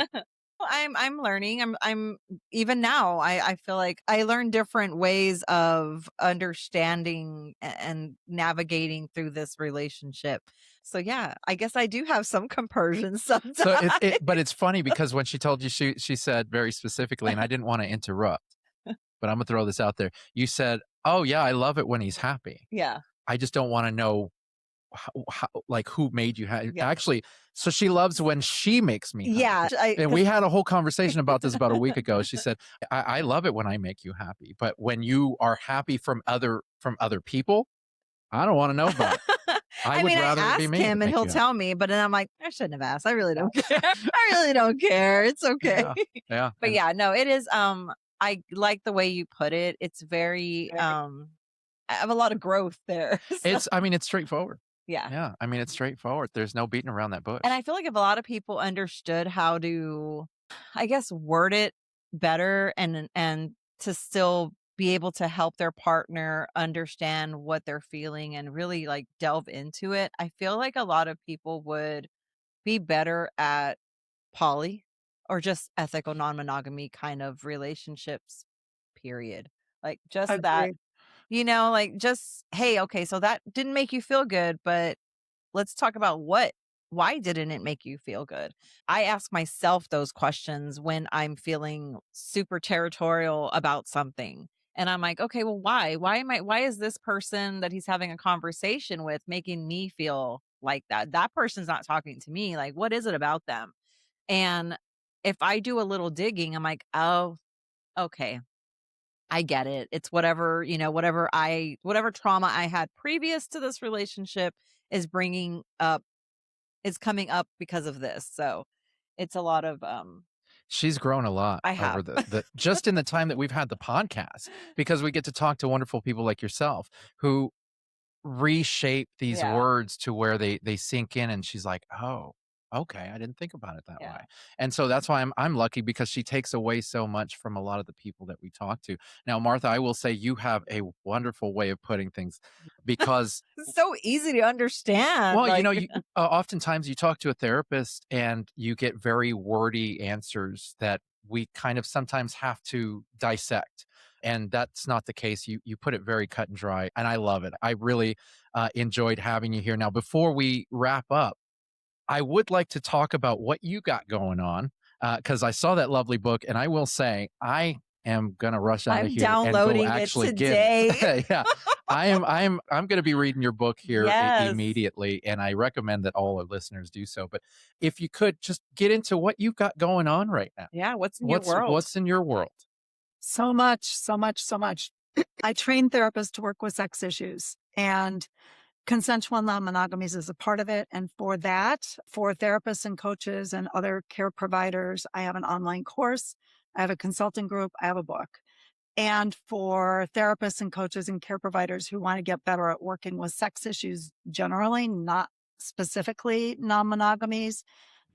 Well, I'm learning. I'm even now I feel like I learn different ways of understanding and navigating through this relationship. So yeah, I guess I do have some compersion So sometimes. but it's funny because when she told you, she said very specifically, and I didn't want to interrupt, but I'm gonna throw this out there. You said, "Oh yeah, I love it when he's happy. Yeah. I just don't want to know like who made you happy." Yeah. Actually, so she loves when she makes me Yeah. happy. I And cuz we had a whole conversation about this about a week ago. She said, I love it when I make you happy, but when you are happy from other people, I don't want to know about it." I I would mean, I rather it be ask me to him and make he'll you happy. tell me, but then I'm like, I shouldn't have asked. I really don't care. I really don't care. It's okay. Yeah. Yeah. But And yeah, no, it is I like the way you put it. It's very I have a lot of growth there. So I mean, it's straightforward. yeah. Yeah. I mean, it's straightforward. There's no beating around that And bush. I feel like if a lot of people understood how to, I guess, word it better and to still be able to help their partner understand what they're feeling and really like delve into it, I feel like a lot of people would be better at poly or just ethical non-monogamy kind of relationships, period. Like just that, Agree. like just, hey, okay, so that didn't make you feel good, but let's talk about why didn't it make you feel good? I ask myself those questions when I'm feeling super territorial about something. And I'm like, okay, well, why? Why is this person that he's having a conversation with making me feel like that? That person's not talking to me. Like, what is it about them? And if I do a little digging, I'm like, oh, okay, I get it. It's whatever, whatever trauma I had previous to this relationship is bringing up is coming up because of this. So it's a lot of She's grown a lot I over have. the just in the time that we've had the podcast because we get to talk to wonderful people like yourself who reshape these Yeah. words to where they sink in, and she's like, "Oh, okay, I didn't think about it that way." Yeah. And so that's why I'm lucky because she takes away so much from a lot of the people that we talk to. Now, Martha, I will say you have a wonderful way of putting things because It's so easy to understand. well, Like you oftentimes you talk to a therapist and you get very wordy answers that we kind of sometimes have to dissect. And that's not the case. You put it very cut and dry, and I love it. I really enjoyed having you here. Now, before we wrap up, I would like to talk about what you got going on because I saw that lovely book, and I will say I am gonna rush out of I'm here and go downloading it actually get it. today. Yeah, I'm gonna be reading your book here Yes. immediately, and I recommend that all our listeners do so. But if you could just get into what you've got going on right now, Yeah, what's in your world? what's in your world? So much, so much, so much. I train therapists to work with sex issues, and consensual non-monogamies is a part of it. And for that, for therapists and coaches and other care providers, I have an online course, I have a consulting group, I have a book. And for therapists and coaches and care providers who want to get better at working with sex issues generally, not specifically non-monogamies,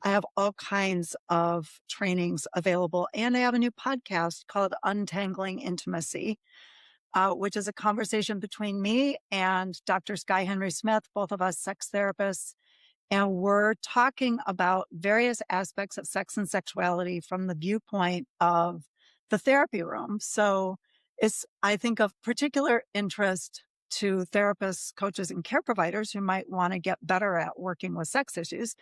I have all kinds of trainings available. And I have a new podcast called Untangling Intimacy, which is a conversation between me and Dr. Sky Henry Smith, both of us sex therapists. And we're talking about various aspects of sex and sexuality from the viewpoint of the therapy room. So it's, I think, of particular interest to therapists, coaches, and care providers who might want to get better at working with sex issues.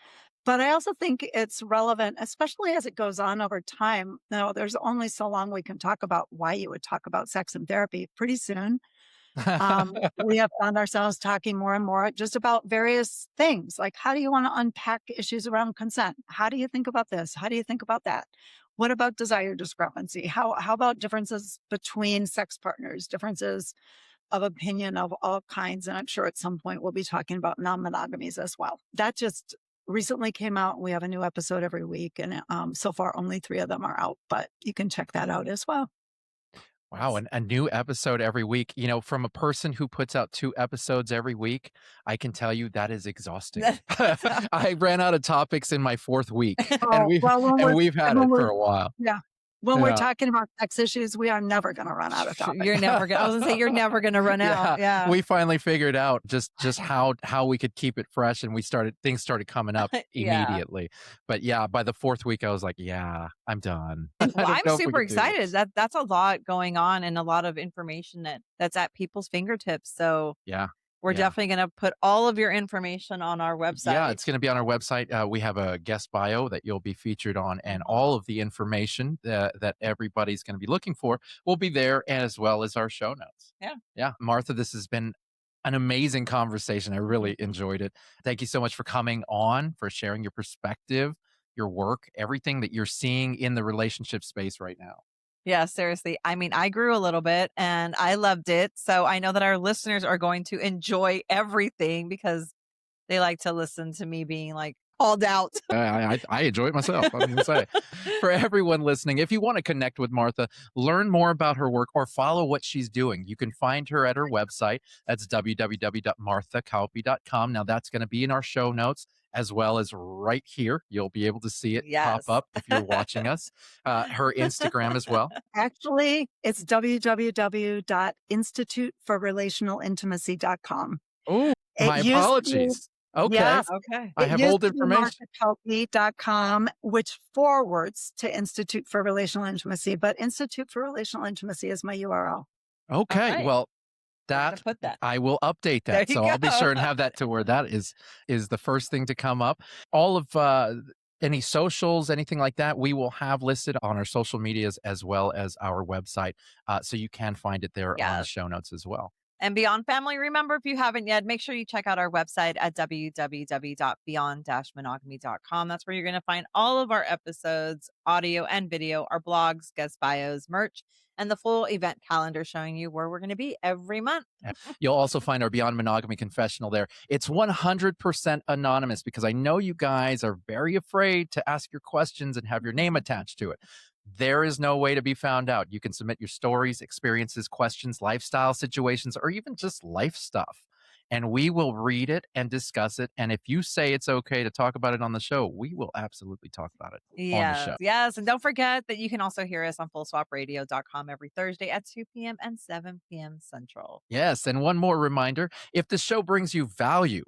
But I also think it's relevant, especially as it goes on over time. Now, there's only so long we can talk about why you would talk about sex and therapy. Pretty soon, we have found ourselves talking more and more just about various things, like how do you want to unpack issues around consent? How do you think about this? How do you think about that? What about desire discrepancy? How about differences between sex partners, differences of opinion of all kinds? And I'm sure at some point we'll be talking about non-monogamies as well. That just recently came out. We have a new episode every week, and so far only 3 of them are out, but you can check that out as well. Wow, and a new episode every week. You know, from a person who puts out 2 episodes every week, I can tell you that is exhausting. I ran out of topics in my 4th week, and Oh, well, we've had when it for we're a while. yeah. When we're Yeah. talking about sex issues, we are never gonna run out of topic. You're never gonna I was gonna say you're never gonna run out. Yeah, Yeah. we finally figured out just how we could keep it fresh, and things started coming up Yeah. immediately. But yeah, by the 4th week, I was like, "Yeah, I'm done. I Well, don't I'm know if we super could do excited. this." That's a lot going on and a lot of information that's at people's fingertips. So Yeah, we're yeah. definitely gonna put all of your information on our Yeah, website. it's gonna be on our website. We have a guest bio that you'll be featured on, and Mhm. all of the information that everybody's gonna be looking for will be there, as well as our show notes. Yeah. Yeah, Martha, this has been an amazing conversation. I really enjoyed it. Thank you so much for coming on, for sharing your perspective, your work, everything that you're seeing in the relationship space right now. Yeah, seriously. I mean, I grew a little bit and I loved it. So I know that our listeners are going to enjoy everything because They like to listen to me being, like, called out. I enjoy it myself. I'm going to say, for everyone listening, if you want to connect with Martha, learn more about her work, or follow what she's doing, you can find her at her website. That's www.marthakauppi.com. Now, that's going to be in our show notes as well as right here. You'll be able to see it pop Yes. up if you're watching us. Her Instagram as well. Actually, it's www.instituteforrelationalintimacy.com. Oh, It my used to be apologies. Okay. Yes, Okay. I it have used old to be information. marthakauppi.com, which forwards to Institute for Relational Intimacy, but Institute for Relational Intimacy is my URL. Okay. Alright. Well, We're gonna that put that. I will update There that. you So I'll be go. sure and have that to where that is the first thing to come up. All of any socials, anything like that, we will have listed on our social medias as well as our website. So you can find it there on the Yes. show notes as well. And Beyond Family, remember, if you haven't yet, make sure you check out our website at www.beyond-monogamy.com. That's where you're going to find all of our episodes, audio and video, our blogs, guest bios, merch, and the full event calendar showing you where we're going to be every month. You'll also find our Beyond Monogamy confessional there. It's 100% anonymous because I know you guys are very afraid to ask your questions and have your name attached to it. There is no way to be found out. You can submit your stories, experiences, questions, lifestyle situations, or even just life stuff. And we will read it and discuss it. And if you say it's okay to talk about it on the show, we will absolutely talk about it on the show. Yes, yes. And don't forget that you can also hear us on fullswapradio.com every Thursday at 2 p.m. and 7 p.m. Central. Yes. And one more reminder, if the show brings you value,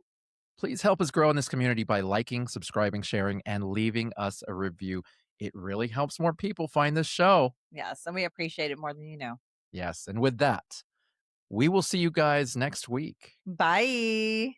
please help us grow in this community by liking, subscribing, sharing, and leaving us a review. It really helps more people find this show. Yes. And we appreciate it more than you know. Yes. And with that, we will see you guys next week. Bye.